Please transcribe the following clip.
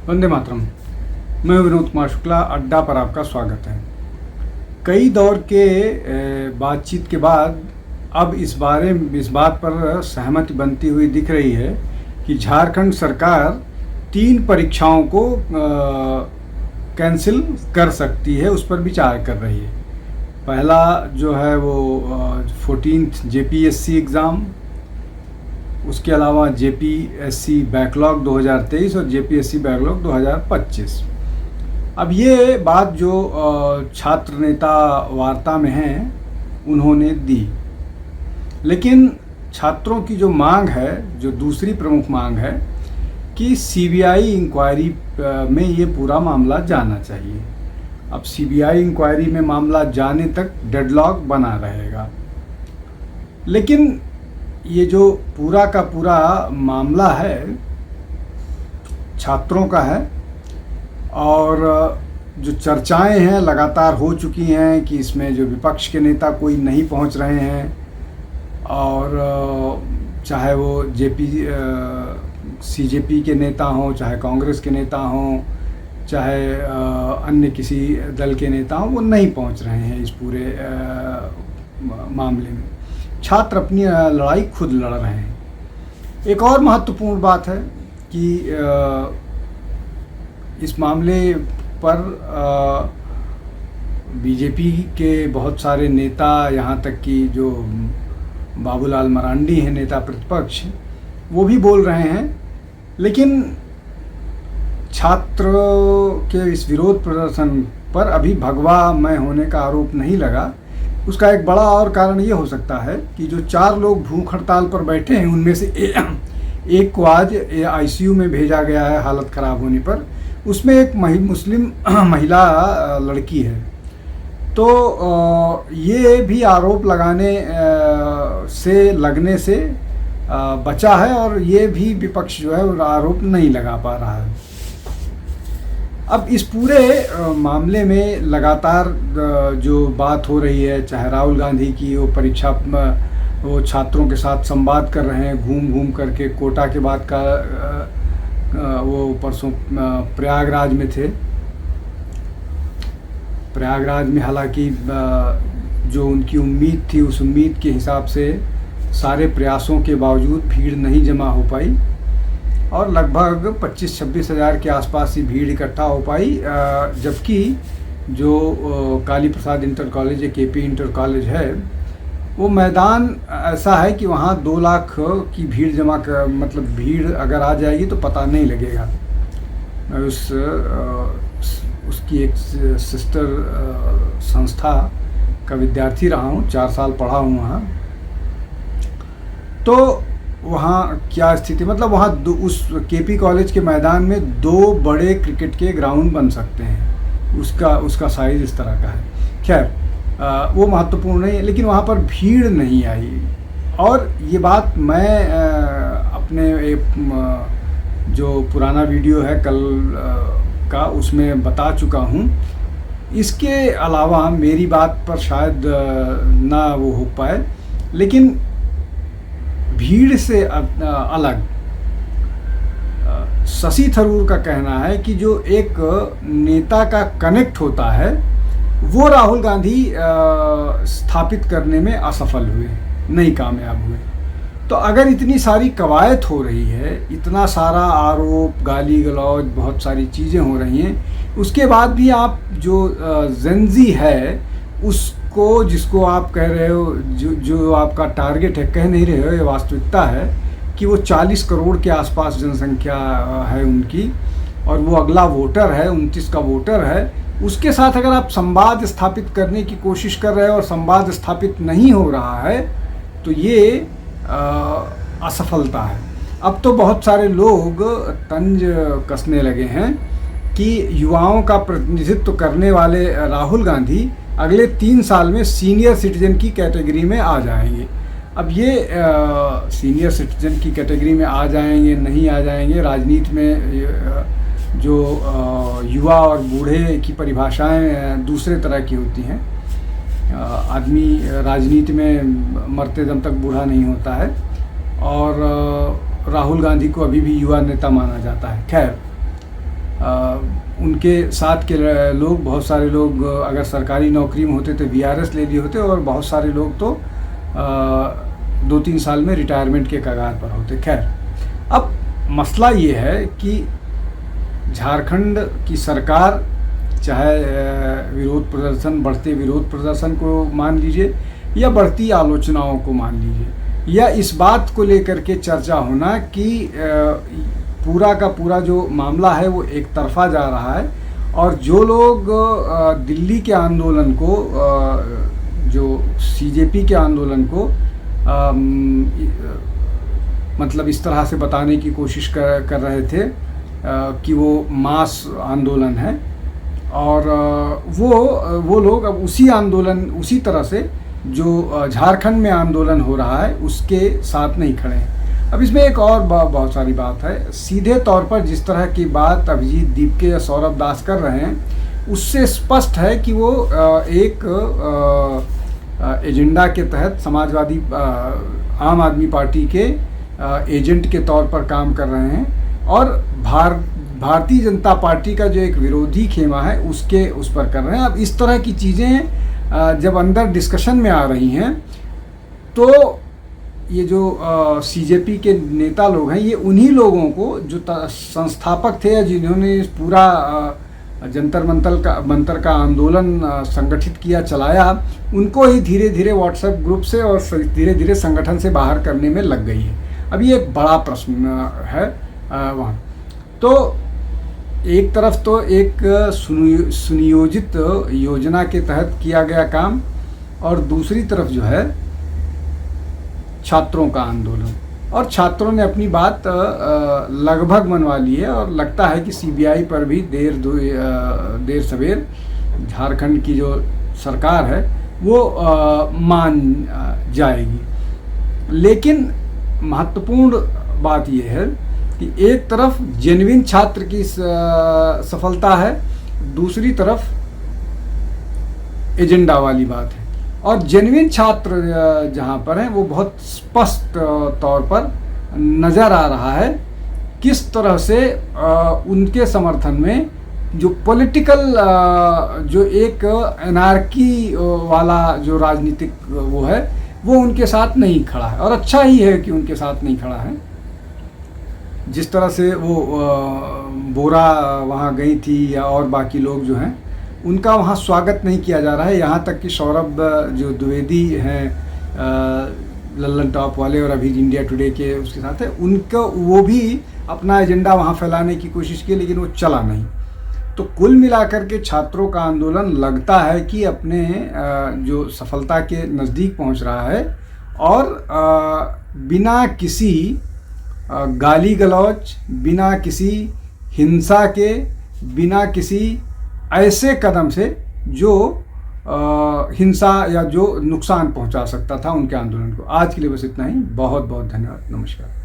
वंदे मातरम। मैं विनोद कुमार शुक्ला, अड्डा पर आपका स्वागत है। कई दौर के बातचीत के बाद अब इस बात पर सहमति बनती हुई दिख रही है कि झारखंड सरकार 3 परीक्षाओं को कैंसिल कर सकती है, उस पर विचार कर रही है। पहला जो है वो 14th JPSC एग्ज़ाम, उसके अलावा JPSC बैकलॉग 2023 और JPSC बैकलॉग 2025। अब ये बात जो छात्र नेता वार्ता में हैं उन्होंने दी, लेकिन छात्रों की जो मांग है, जो दूसरी प्रमुख मांग है कि CBI इंक्वायरी में ये पूरा मामला जाना चाहिए। अब CBI इंक्वायरी में मामला जाने तक डेडलॉक बना रहेगा, लेकिन ये जो पूरा का पूरा मामला है छात्रों का है, और जो चर्चाएं हैं लगातार हो चुकी हैं कि इसमें जो विपक्ष के नेता कोई नहीं पहुंच रहे हैं, और चाहे वो CJP के नेता हों, चाहे कांग्रेस के नेता हों, चाहे अन्य किसी दल के नेता हों, वो नहीं पहुंच रहे हैं इस पूरे मामले में। छात्र अपनी लड़ाई खुद लड़ रहे हैं। एक और महत्वपूर्ण बात है कि इस मामले पर BJP के बहुत सारे नेता, यहाँ तक कि जो बाबूलाल मरांडी हैं नेता प्रतिपक्ष, वो भी बोल रहे हैं, लेकिन छात्र के इस विरोध प्रदर्शन पर अभी भगवामय होने का आरोप नहीं लगा। उसका एक बड़ा और कारण ये हो सकता है कि जो 4 लोग भूख हड़ताल पर बैठे हैं, उनमें से एक को आज ICU में भेजा गया है हालत ख़राब होने पर। उसमें एक मुस्लिम महिला लड़की है। तो ये भी आरोप लगने से बचा है, और ये भी विपक्ष जो है वो आरोप नहीं लगा पा रहा है। अब इस पूरे मामले में लगातार जो बात हो रही है, चाहे राहुल गांधी की वो छात्रों के साथ संवाद कर रहे हैं घूम घूम करके, कोटा के बाद का वो परसों प्रयागराज में थे। प्रयागराज में हालांकि जो उनकी उम्मीद थी, उस उम्मीद के हिसाब से सारे प्रयासों के बावजूद भीड़ नहीं जमा हो पाई, और लगभग 25-26 हज़ार के आसपास ही भीड़ इकट्ठा हो पाई। जबकि जो काली प्रसाद इंटर कॉलेज, एक KP इंटर कॉलेज है, वो मैदान ऐसा है कि वहाँ 2 लाख की भीड़ जमा कर, मतलब भीड़ अगर आ जाएगी तो पता नहीं लगेगा। मैं उसकी एक सिस्टर संस्था का विद्यार्थी रहा हूँ, 4 साल पढ़ा हूँ वहाँ। तो वहाँ क्या स्थिति, मतलब वहाँ उस KP कॉलेज के मैदान में 2 बड़े क्रिकेट के ग्राउंड बन सकते हैं। उसका साइज़ इस तरह का है। खैर, वो महत्वपूर्ण नहीं है, लेकिन वहाँ पर भीड़ नहीं आई। और ये बात मैं अपने एक जो पुराना वीडियो है कल का, उसमें बता चुका हूँ। इसके अलावा मेरी बात पर शायद ना वो हो पाए, लेकिन भीड़ से अलग शशि थरूर का कहना है कि जो एक नेता का कनेक्ट होता है, वो राहुल गांधी स्थापित करने में असफल हुए, नहीं कामयाब हुए। तो अगर इतनी सारी कवायद हो रही है, इतना सारा आरोप, गाली गलौज, बहुत सारी चीज़ें हो रही हैं, उसके बाद भी आप जो जेनजी है उसको, जिसको आप कह रहे हो, जो आपका टारगेट है, कह नहीं रहे हो, ये वास्तविकता है कि वो 40 करोड़ के आसपास जनसंख्या है उनकी, और वो अगला वोटर है, 29 का वोटर है। उसके साथ अगर आप संवाद स्थापित करने की कोशिश कर रहे हो और संवाद स्थापित नहीं हो रहा है, तो ये असफलता है। अब तो बहुत सारे लोग तंज कसने लगे हैं कि युवाओं का प्रतिनिधित्व करने वाले राहुल गांधी अगले 3 साल में सीनियर सिटीजन की कैटेगरी में आ जाएंगे। अब ये सीनियर सिटीजन की कैटेगरी में आ जाएंगे, नहीं आ जाएंगे, राजनीति में जो युवा और बूढ़े की परिभाषाएं दूसरे तरह की होती हैं। आदमी राजनीति में मरते दम तक बूढ़ा नहीं होता है, और राहुल गांधी को अभी भी युवा नेता माना जाता है। खैर, उनके साथ के लोग, बहुत सारे लोग अगर सरकारी नौकरी में होते तो वीआरएस ले लिए होते, और बहुत सारे लोग तो 2-3 साल में रिटायरमेंट के कगार पर होते। खैर, अब मसला ये है कि झारखंड की सरकार, चाहे विरोध प्रदर्शन, बढ़ते विरोध प्रदर्शन को मान लीजिए या बढ़ती आलोचनाओं को मान लीजिए, या इस बात को लेकर के चर्चा होना कि पूरा का पूरा जो मामला है वो एक तरफा जा रहा है, और जो लोग दिल्ली के आंदोलन को, जो सीजेपी के आंदोलन को मतलब इस तरह से बताने की कोशिश कर रहे थे कि वो मास आंदोलन है, और वो लोग अब उसी आंदोलन, उसी तरह से जो झारखंड में आंदोलन हो रहा है उसके साथ नहीं खड़े हैं। अब इसमें एक और बहुत सारी बात है। सीधे तौर पर जिस तरह की बात अभिजीत दीपके या सौरभ दास कर रहे हैं, उससे स्पष्ट है कि वो एक एजेंडा के तहत समाजवादी आम आदमी पार्टी के एजेंट के तौर पर काम कर रहे हैं, और भारतीय जनता पार्टी का जो एक विरोधी खेमा है उस पर कर रहे हैं। अब इस तरह की चीज़ें जब अंदर डिस्कशन में आ रही हैं, तो ये जो सीजेपी के नेता लोग हैं, ये उन्हीं लोगों को जो संस्थापक थे या जिन्होंने पूरा जंतर मंतर का आंदोलन संगठित किया, चलाया, उनको ही धीरे धीरे व्हाट्सएप ग्रुप से और धीरे धीरे संगठन से बाहर करने में लग गई है। अब ये एक बड़ा प्रश्न है वहाँ। तो एक तरफ तो एक सुनियोजित योजना के तहत किया गया काम, और दूसरी तरफ जो है छात्रों का आंदोलन, और छात्रों ने अपनी बात लगभग मनवा ली है, और लगता है कि सीबीआई पर भी देर सवेर झारखंड की जो सरकार है वो मान जाएगी। लेकिन महत्वपूर्ण बात यह है कि एक तरफ जेन्युइन छात्र की सफलता है, दूसरी तरफ एजेंडा वाली बात है। और जेन्युइन छात्र जहाँ पर हैं वो बहुत स्पष्ट तौर पर नज़र आ रहा है किस तरह से उनके समर्थन में जो पॉलिटिकल जो एक एनार्की वाला जो राजनीतिक वो है, वो उनके साथ नहीं खड़ा है। और अच्छा ही है कि उनके साथ नहीं खड़ा है। जिस तरह से वो बोरा वहाँ गई थी या और बाकी लोग जो हैं, उनका वहाँ स्वागत नहीं किया जा रहा है। यहाँ तक कि सौरभ जो द्विवेदी हैं लल्लन टॉप वाले और अभी इंडिया टुडे के उसके साथ है, उनका वो भी अपना एजेंडा वहाँ फैलाने की कोशिश की, लेकिन वो चला नहीं। तो कुल मिलाकर के छात्रों का आंदोलन लगता है कि अपने जो सफलता के नज़दीक पहुँच रहा है, और बिना किसी गाली गलौज, बिना किसी हिंसा के, बिना किसी ऐसे कदम से जो हिंसा या जो नुकसान पहुंचा सकता था उनके आंदोलन को। आज के लिए बस इतना ही। बहुत बहुत धन्यवाद। नमस्कार।